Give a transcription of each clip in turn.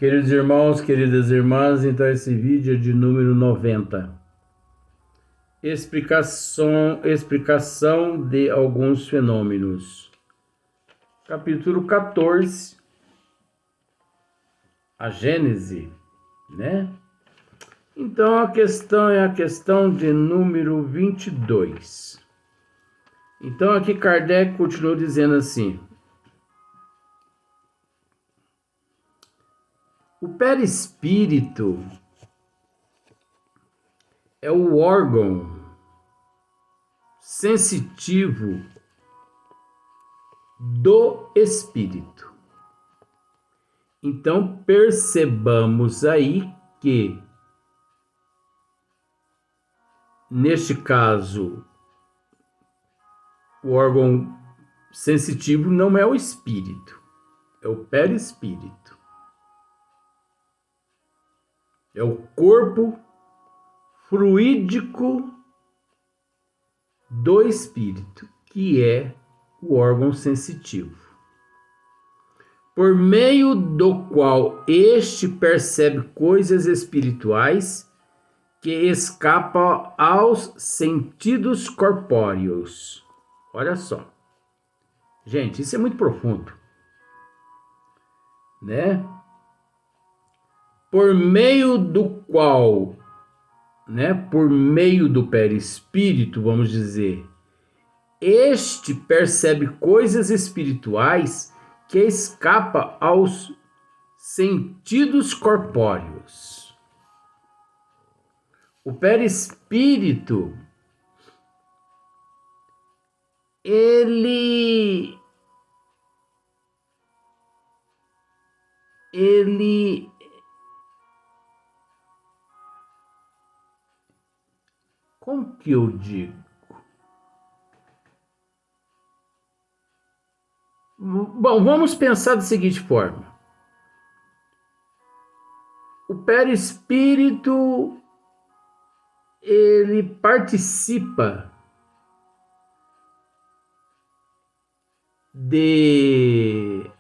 Queridos irmãos, queridas irmãs, então esse vídeo é de número 90. Explicação de alguns fenômenos. Capítulo 14, a Gênese, né? Então a questão é a questão de número 22. Então aqui Kardec continua dizendo assim: o perispírito é o órgão sensitivo do espírito. Então percebamos aí que, neste caso, o órgão sensitivo não é o espírito, é o perispírito. É o corpo fluídico do espírito, que é o órgão sensitivo, por meio do qual este percebe coisas espirituais que escapam aos sentidos corpóreos. Olha só. Gente, isso é muito profundo, né? Por meio do qual, né, por meio do perispírito, vamos dizer, este percebe coisas espirituais que escapam aos sentidos corpóreos. O perispírito, ele como que eu digo? Bom, vamos pensar da seguinte forma. O perispírito, ele participa de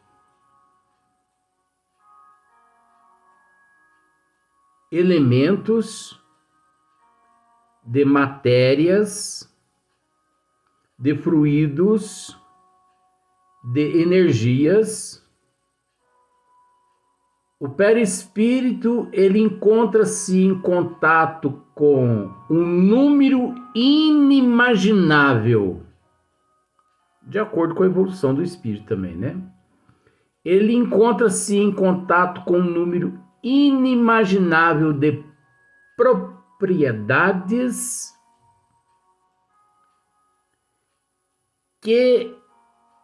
elementos, de matérias, de fluidos, de energias. O perispírito, ele encontra-se em contato com um número inimaginável, de acordo com a evolução do espírito também, né? Ele encontra-se em contato com um número inimaginável de propriedades que,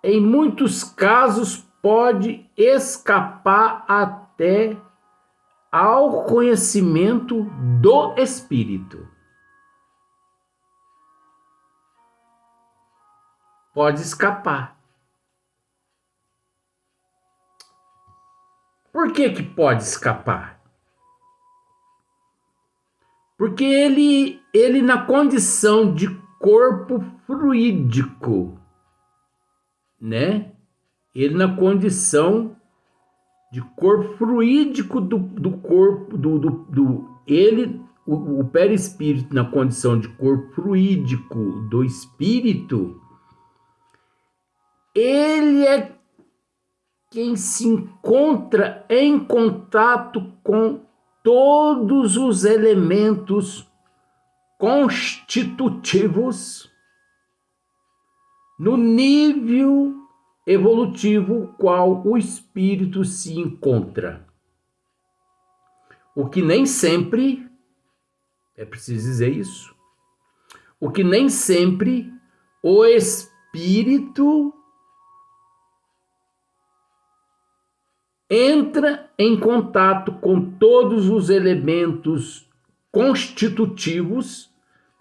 em muitos casos, pode escapar até ao conhecimento do espírito. Pode escapar. Por que que pode escapar? Porque ele na condição de corpo fluídico, né? Ele na condição de corpo fluídico do corpo, o perispírito na condição de corpo fluídico do espírito, ele é quem se encontra em contato com todos os elementos constitutivos no nível evolutivo qual o espírito se encontra. O que nem sempre, é preciso dizer isso, o que nem sempre o espírito entra em contato com todos os elementos constitutivos,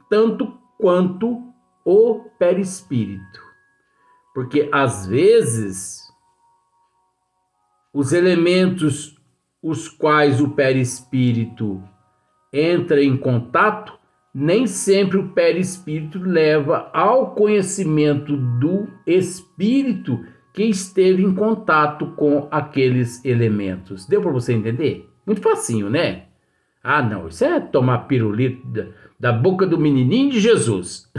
tanto quanto o perispírito. Porque, às vezes, os elementos os quais o perispírito entra em contato, nem sempre o perispírito leva ao conhecimento do espírito que esteve em contato com aqueles elementos. Deu para você entender? Muito facinho, né? Ah, não, isso é tomar pirulito da boca do menininho de Jesus.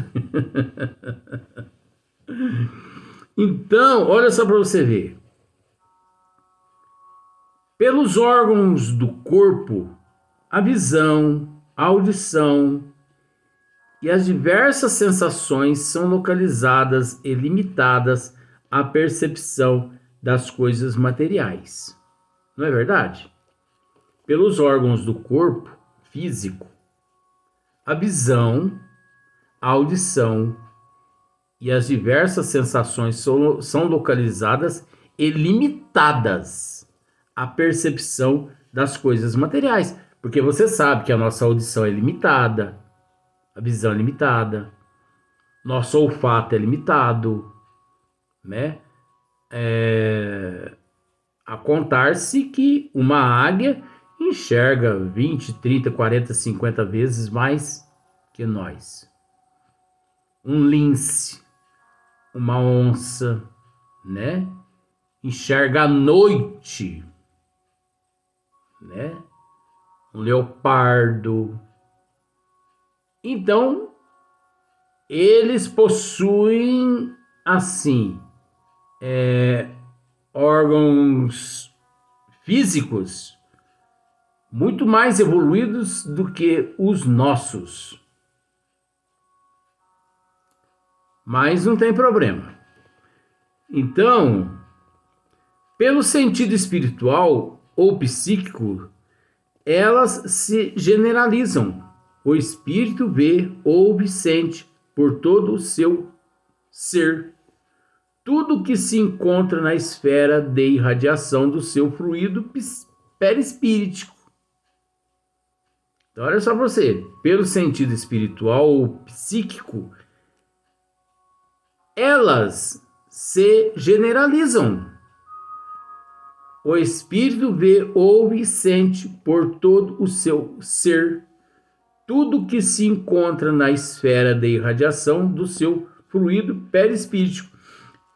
Então, olha só para você ver. Pelos órgãos do corpo, a visão, a audição e as diversas sensações são localizadas e limitadas à percepção das coisas materiais. Não é verdade? Pelos órgãos do corpo físico, a visão, a audição e as diversas sensações são localizadas e limitadas à percepção das coisas materiais. Porque você sabe que a nossa audição é limitada, a visão é limitada, nosso olfato é limitado, né? A contar-se que uma águia enxerga 20, 30, 40, 50 vezes mais que nós. Um lince, uma onça, né? Enxerga à noite, né? Um leopardo. Então, eles possuem, assim, órgãos físicos muito mais evoluídos do que os nossos. Mas não tem problema. Então, pelo sentido espiritual ou psíquico, elas se generalizam. O espírito vê, ouve, sente por todo o seu ser tudo que se encontra na esfera de irradiação do seu fluido perispíritico. Então, olha só para você, pelo sentido espiritual ou psíquico, elas se generalizam. O espírito vê, ouve e sente por todo o seu ser tudo que se encontra na esfera de irradiação do seu fluido perispíritico.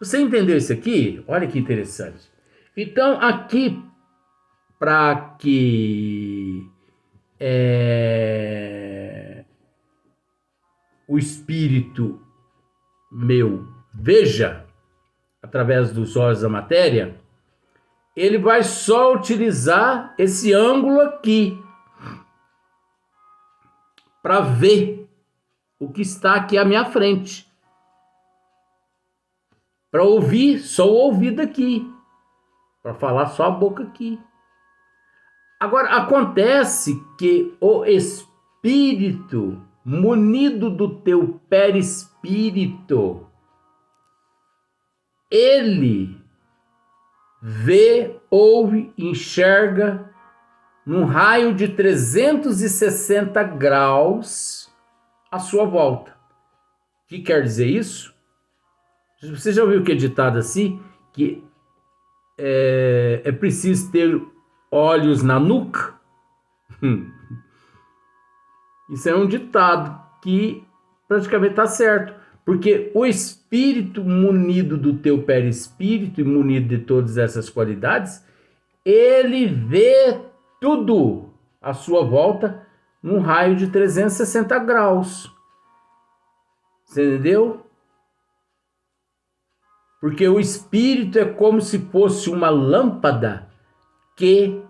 Você entendeu isso aqui? Olha que interessante. Então, aqui, para que o espírito meu veja, através dos olhos da matéria, ele vai só utilizar esse ângulo aqui para ver o que está aqui à minha frente. Para ouvir, só o ouvido aqui. Para falar, só a boca aqui. Agora, acontece que o espírito, munido do teu perispírito, ele vê, ouve, enxerga num raio de 360 graus à sua volta. O que quer dizer isso? Você já ouviu que é ditado assim? Que é preciso ter olhos na nuca? Isso é um ditado que praticamente está certo. Porque o espírito munido do teu perispírito e munido de todas essas qualidades, ele vê tudo à sua volta num raio de 360 graus. Você entendeu? Porque o espírito é como se fosse uma lâmpada que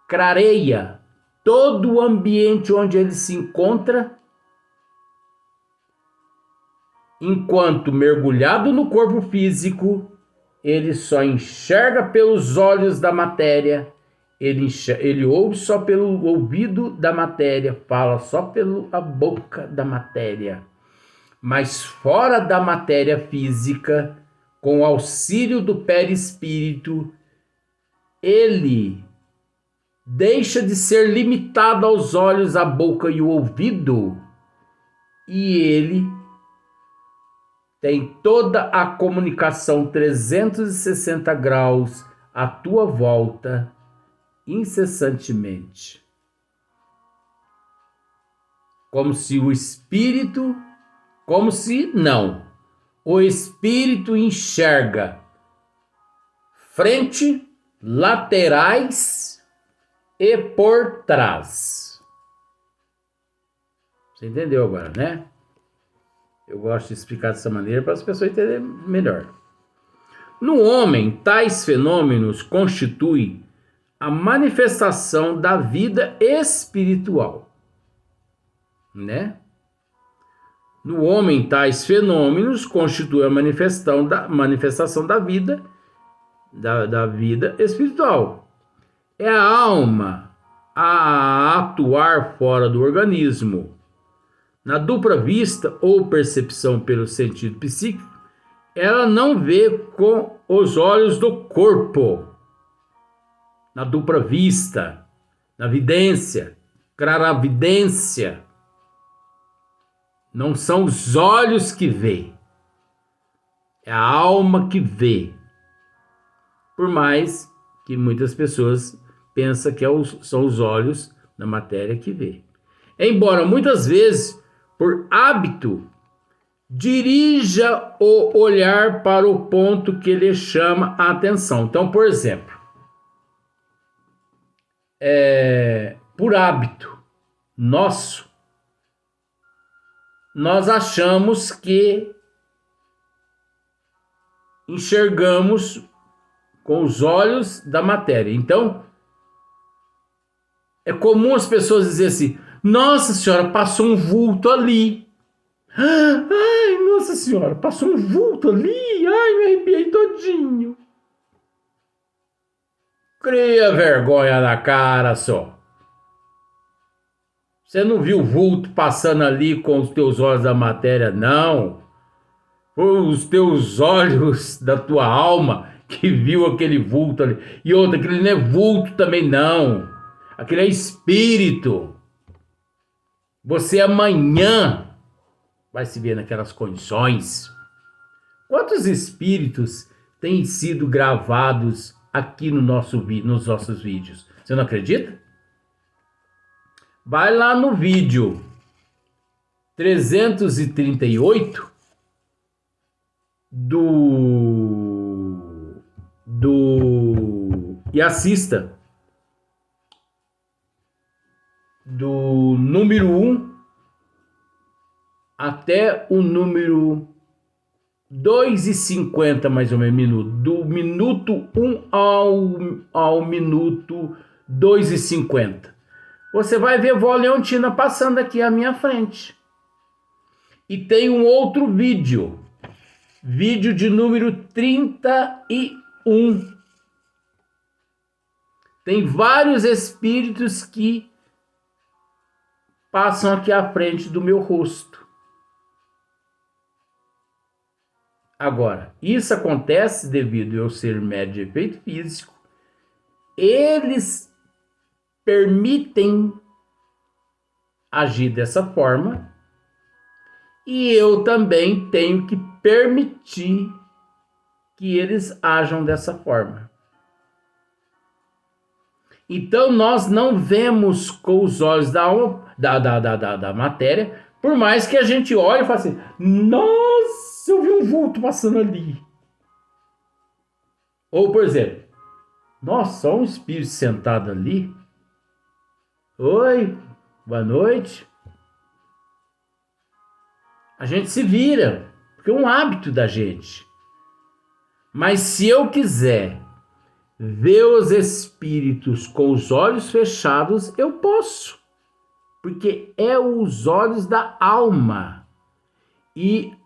clareia todo o ambiente onde ele se encontra, enquanto mergulhado no corpo físico, ele só enxerga pelos olhos da matéria, ele ouve só pelo ouvido da matéria, fala só pela boca da matéria. Mas fora da matéria física, com o auxílio do perispírito, ele deixa de ser limitado aos olhos, à boca e o ouvido, e ele tem toda a comunicação 360 graus à tua volta, incessantemente. Como se o espírito, o espírito enxerga frente, laterais e por trás. Você entendeu agora, né? Eu gosto de explicar dessa maneira para as pessoas entenderem melhor. No homem, tais fenômenos constituem a manifestação da vida espiritual, né? No homem, tais fenômenos constituem a manifestação da vida, da vida espiritual. É a alma a atuar fora do organismo. Na dupla vista ou percepção pelo sentido psíquico, ela não vê com os olhos do corpo. Na dupla vista, na vidência, claravidência, não são os olhos que vê, é a alma que vê. Por mais que muitas pessoas pensam que são os olhos da matéria que vê. Embora muitas vezes, por hábito, dirija o olhar para o ponto que lhe chama a atenção. Então, por exemplo, por hábito nosso, nós achamos que enxergamos com os olhos da matéria. Então, é comum as pessoas dizerem assim: nossa senhora, passou um vulto ali. Ai, nossa senhora, passou um vulto ali. Ai, me arrepiei todinho. Cria vergonha na cara só. Você não viu o vulto passando ali com os teus olhos da matéria, não. Foi os teus olhos da tua alma que viu aquele vulto ali. E outra, aquele não é vulto também, não. Aquele é espírito. Você amanhã vai se ver naquelas condições. Quantos espíritos têm sido gravados aqui no nos nossos vídeos? Você não acredita? Vai lá no vídeo 338 e assista do número 1 até o número 2:50 mais ou menos minuto, do minuto 1 ao minuto 2:50. Você vai ver vó Leontina passando aqui à minha frente. E tem um outro vídeo de número 31. Tem vários espíritos que passam aqui à frente do meu rosto. Agora, isso acontece devido a eu ser médium de efeito físico. Eles permitem agir dessa forma e eu também tenho que permitir que eles ajam dessa forma. Então nós não vemos com os olhos da matéria, por mais que a gente olhe e fale assim: nossa, eu vi um vulto passando ali. Ou, por exemplo, nossa, só um espírito sentado ali. Oi, boa noite. A gente se vira, porque é um hábito da gente. Mas se eu quiser ver os espíritos com os olhos fechados, eu posso. Porque é os olhos da alma. E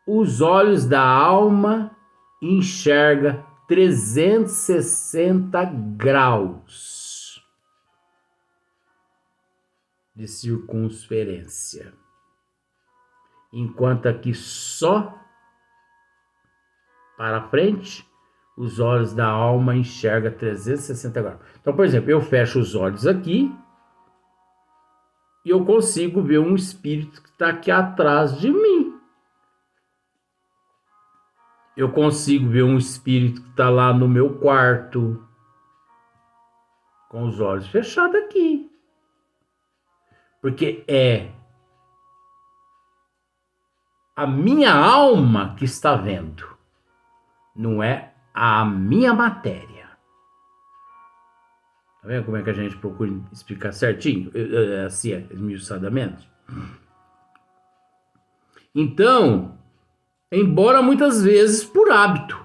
os olhos da alma enxerga 360 graus de circunferência. Enquanto aqui só para frente, os olhos da alma enxergam 360 graus. Então, por exemplo, eu fecho os olhos aqui e eu consigo ver um espírito que está aqui atrás de mim. Eu consigo ver um espírito que está lá no meu quarto, com os olhos fechados aqui. Porque é a minha alma que está vendo, não é a minha matéria. Tá vendo como é que a gente procura explicar certinho, assim, esmiuçadamente? Então, embora muitas vezes por hábito,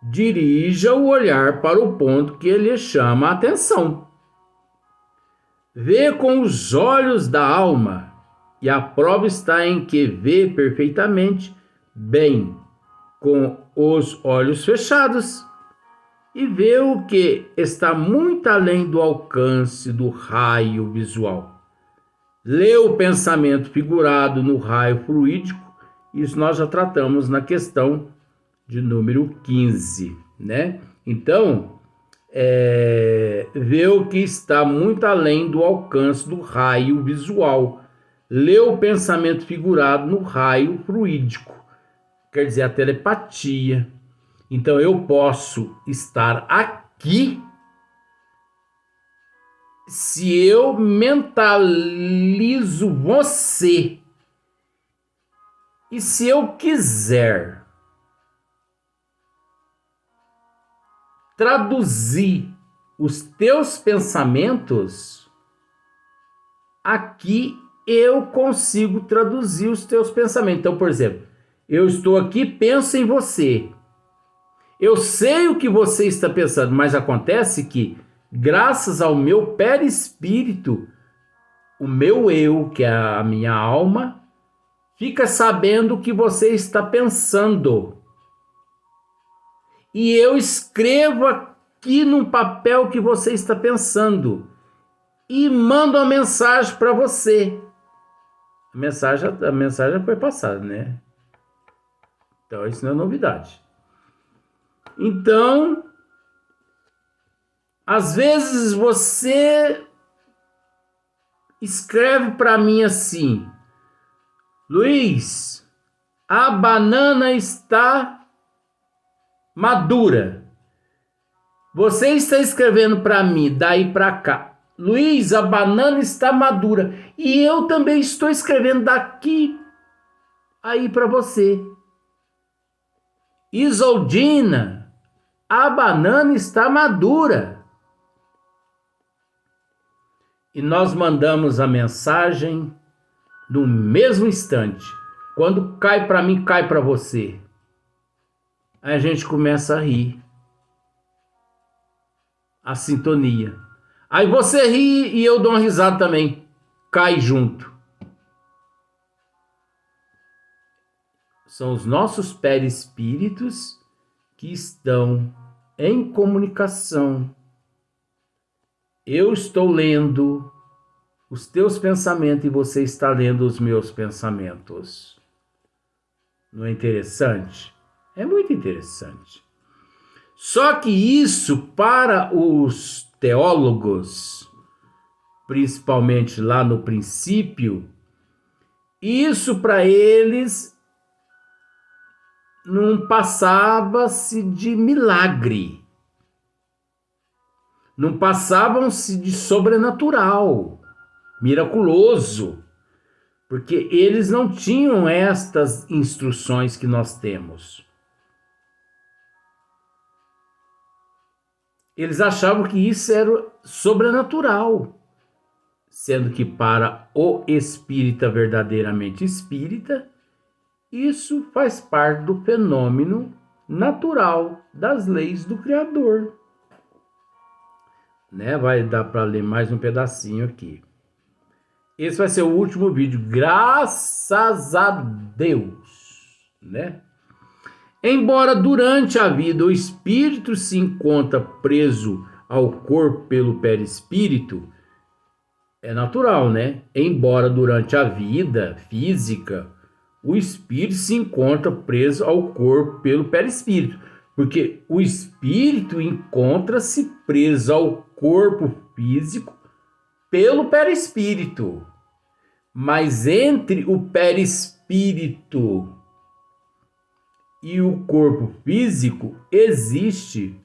dirija o olhar para o ponto que lhe chama a atenção. Vê com os olhos da alma, e a prova está em que vê perfeitamente bem com os olhos fechados e vê o que está muito além do alcance do raio visual. Lê o pensamento figurado no raio fluídico, isso nós já tratamos na questão de número 15, né? Então, vê o que está muito além do alcance do raio visual. Lê o pensamento figurado no raio fluídico, quer dizer, a telepatia. Então, eu posso estar aqui se eu mentalizo você. E se eu quiser traduzir os teus pensamentos, aqui eu consigo traduzir os teus pensamentos. Então, por exemplo, eu estou aqui, penso em você. Eu sei o que você está pensando, mas acontece que, graças ao meu perispírito, o meu eu, que é a minha alma, fica sabendo o que você está pensando. E eu escrevo aqui num papel que você está pensando e mando uma mensagem para você. A mensagem foi passada, né? Então isso não é novidade. Então, às vezes você escreve para mim assim: Luiz, a banana está madura. Você está escrevendo para mim daí para cá: Luiz, a banana está madura. E eu também estou escrevendo daqui aí para você: Isoldina, a banana está madura. E nós mandamos a mensagem no mesmo instante. Quando cai para mim, cai para você. Aí a gente começa a rir. A sintonia. Aí você ri e eu dou uma risada também. Cai junto. São os nossos perispíritos que estão em comunicação. Eu estou lendo os teus pensamentos e você está lendo os meus pensamentos. Não é interessante? É muito interessante. Só que isso, para os teólogos, principalmente lá no princípio, isso para eles não passava-se de milagre. Não passavam-se de sobrenatural, miraculoso, porque eles não tinham estas instruções que nós temos. Eles achavam que isso era sobrenatural, sendo que para o espírita verdadeiramente espírita, isso faz parte do fenômeno natural das leis do Criador. Né? Vai dar para ler mais um pedacinho aqui. Esse vai ser o último vídeo, graças a Deus, né? Embora durante a vida o espírito se encontra preso ao corpo pelo perispírito, é natural, né? Embora durante a vida física o espírito se encontra preso ao corpo pelo perispírito, porque o espírito encontra-se preso ao corpo físico pelo perispírito. Mas entre o perispírito e o corpo físico existe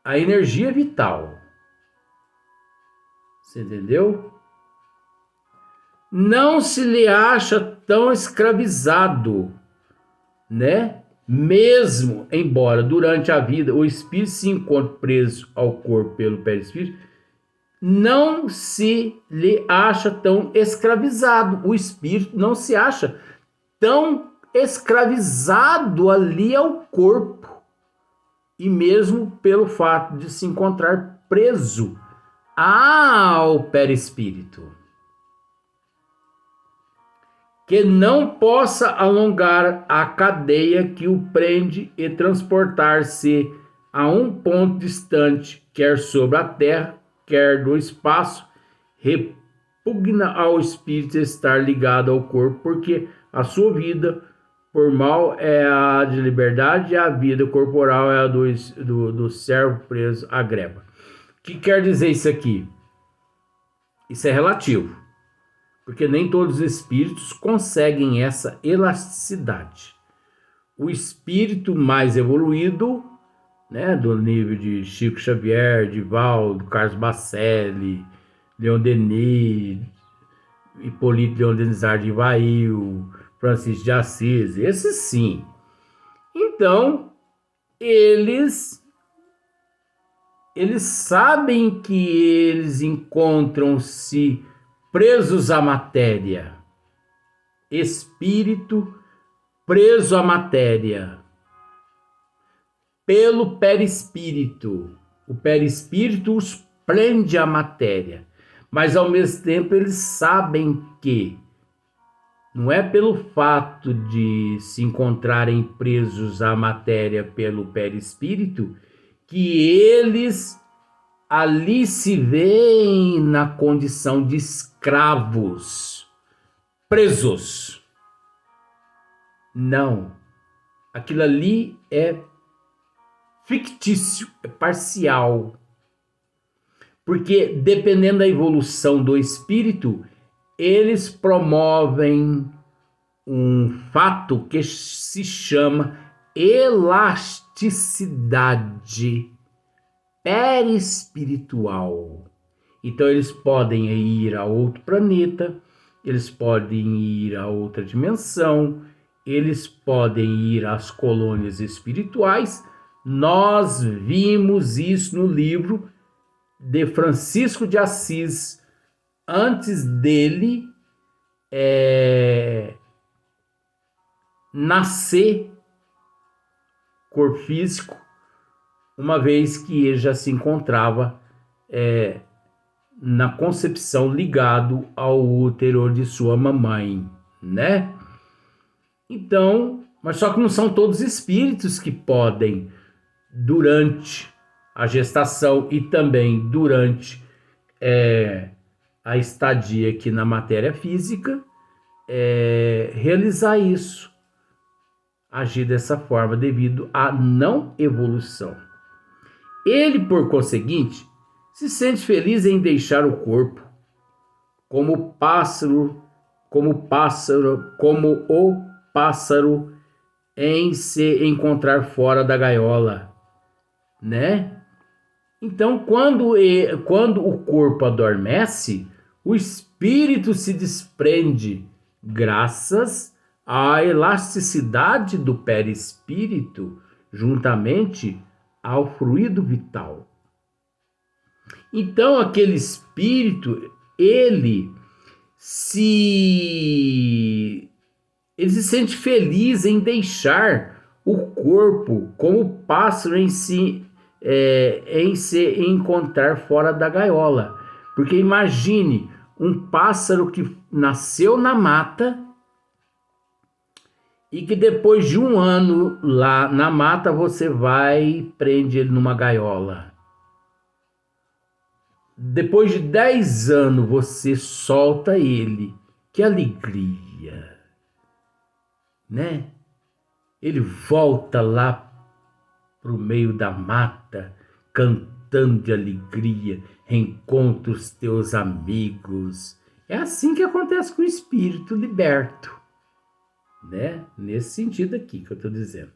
a energia vital. Você entendeu? Não se lhe acha tão escravizado, né? Mesmo embora durante a vida o espírito se encontre preso ao corpo pelo perispírito, não se lhe acha tão escravizado. O espírito não se acha tão escravizado ali ao corpo. E mesmo pelo fato de se encontrar preso ao perispírito, que não possa alongar a cadeia que o prende e transportar-se a um ponto distante, quer sobre a terra, quer do espaço, repugna ao espírito estar ligado ao corpo, porque a sua vida formal é a de liberdade e a vida corporal é a do servo preso à greva. O que quer dizer isso aqui? Isso é relativo, porque nem todos os espíritos conseguem essa elasticidade. O espírito mais evoluído, né, do nível de Chico Xavier, Divaldo, Carlos Bacelli, Leon Denis, Hipólito Leon Denis de Ivail, Francisco de Assis, esses sim. Então, eles sabem que eles encontram-se presos à matéria. Espírito preso à matéria pelo perispírito. O perispírito os prende à matéria, mas ao mesmo tempo eles sabem que não é pelo fato de se encontrarem presos à matéria pelo perispírito que eles ali se veem na condição de escravos, presos. Não. Aquilo ali é fictício, é parcial. Porque dependendo da evolução do espírito, eles promovem um fato que se chama elasticidade perispiritual. Então eles podem ir a outro planeta, eles podem ir a outra dimensão, eles podem ir às colônias espirituais. Nós vimos isso no livro de Francisco de Assis, antes dele nascer corpo físico, uma vez que ele já se encontrava na concepção ligado ao útero de sua mamãe, né? Então, mas só que não são todos espíritos que podem, durante a gestação e também durante a estadia aqui na matéria física, realizar isso, agir dessa forma devido à não evolução. Ele, por conseguinte, se sente feliz em deixar o corpo, como o pássaro em se encontrar fora da gaiola, né? Então, quando o corpo adormece, o espírito se desprende graças à elasticidade do perispírito, juntamente ao fluido vital. Então, aquele espírito, ele se sente feliz em deixar o corpo, como o pássaro em se encontrar fora da gaiola. Porque imagine um pássaro que nasceu na mata e que depois de um ano lá na mata você vai e prende ele numa gaiola. Depois de 10 anos você solta ele. Que alegria, né? Ele volta lá pro meio da mata, cantando de alegria, reencontra os teus amigos. É assim que acontece com o espírito liberto, né? Nesse sentido aqui que eu estou dizendo.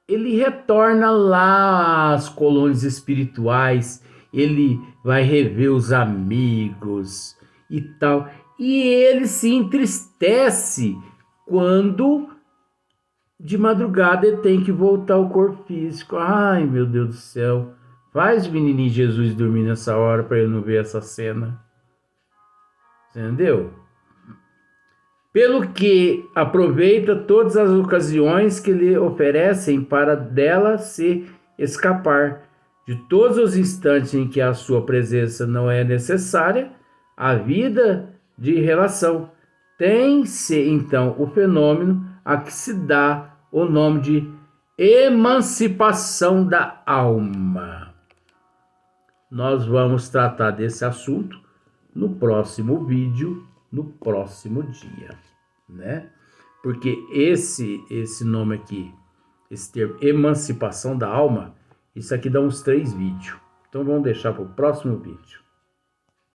Ele retorna lá às colônias espirituais, ele vai rever os amigos e tal, e ele se entristece quando de madrugada ele tem que voltar ao corpo físico. Ai, meu Deus do céu. Faz o menininho Jesus dormir nessa hora para ele não ver essa cena. Entendeu? Pelo que aproveita todas as ocasiões que lhe oferecem para dela se escapar. De todos os instantes em que a sua presença não é necessária, a vida de relação tem-se então o fenômeno a que se dá o nome de emancipação da alma. Nós vamos tratar desse assunto no próximo vídeo, no próximo dia, né? Porque esse nome aqui, esse termo emancipação da alma, isso aqui dá uns 3 vídeos. Então vamos deixar para o próximo vídeo.